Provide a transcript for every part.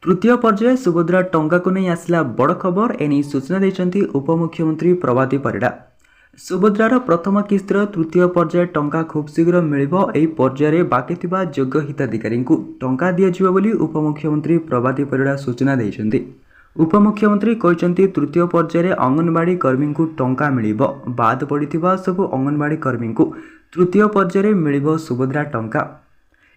तृतीय पर्याय सुभद्रा टंका को नहीं आसला बड़ खबर। एने सूचना देते उपमुख्यमंत्री प्रभाती परिड़ा। सुभद्रार प्रथम किस्तिर तृतीय पर्याय टंका खूब शीघ्र मिलिबो। एही पर्याय बाकी थिबा योग्य हिताधिकारी को टंका दियाजिबो बोली उपमुख्यमंत्री प्रभाती परिड़ा सूचना देइछन्ति। उपमुख्यमंत्री कहते तृतीय पर्याय अंगनवाड़ी कर्मी को टंका मिलिबो। बाद पड़िथिबा सबु अंगनवाड़ी कर्मी को तृतीय पर्याय मिलिबो सुभद्रा टंका।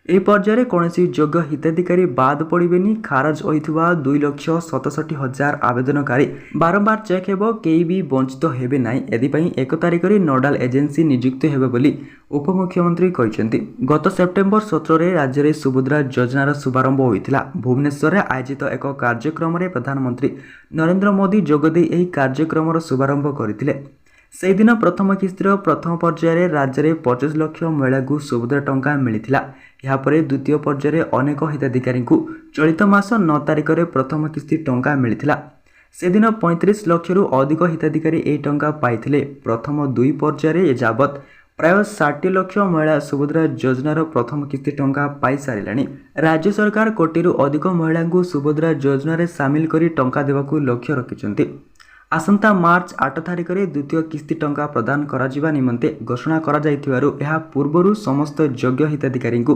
ए पर्याय कौनसी योग्य हिताधिकारी बाद पड़ेनि। खारज होइथिबा 2,67,000 आवेदनकारी बारंबार चेक हेबो, केही भी वंचित हेबे नाही। एदिपई 1 तारिख नोडाल एजेंसी नियुक्त हेबे बोली उपमुख्यमंत्री कहते। गत सेप्टेम्बर 17 रे राज्य में सुभद्रा योजनार शुभारंभ होइथिला। भुवनेश्वर आयोजित एक कार्यक्रम में प्रधानमंत्री नरेंद्र मोदी जोगदे एही कार्यक्रम शुभारंभ करथिले। से दिन प्रथम किस्तिर प्रथम पर्याय राज्य में 25 लाख महिला को सुभद्रा टंका मिलिथिला। यापर द्वितीय पर्याय अनेक हिताधिकारी को चलित मास 9 तारिख में प्रथम किस्ती टंका मिलिथिला। से दिन 35 लाख रु अधिक हिताधिकारी ए टंका पाइथिले। प्रथम दुई पर्याय जाबत प्राय 60 लाख महिला सुभद्रा योजनार प्रथम किस्ती टंका पाई सारिलानी। राज्य सरकार कोटी रु अधिक महिला को सुभद्रा योजन सामिल करी टंका देवाकू लक्ष्य रखिछन्ति। आसंता मार्च 8 तारिख में द्वितीय किस्ती टंका प्रदान करा निमंते घोषणा करा जाइथिबारु एहा पूर्वरु समस्त योग्य हिताधिकारी को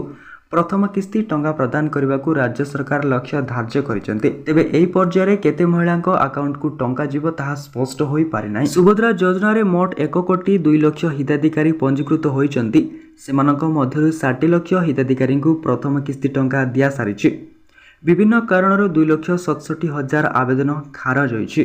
प्रथम किस्ती टंका प्रदान करने को राज्य सरकार लक्ष्य धार्य करिसेंते। तेबे एही पर्याय केते महिलांको अकाउंट को टंका जीव ताहा स्पष्ट होई पारि नाही। सुभद्रा योजना रे मोट 1,02,00,000 हिताधिकारी पंजीकृत होइचंती। सेमानक मध्यरु 60 लाख हिताधिकारी को प्रथम किस्ती टंका दिया सारिछि। विभिन्न कारणरू 2,67,000 आवेदन खारज होइछि।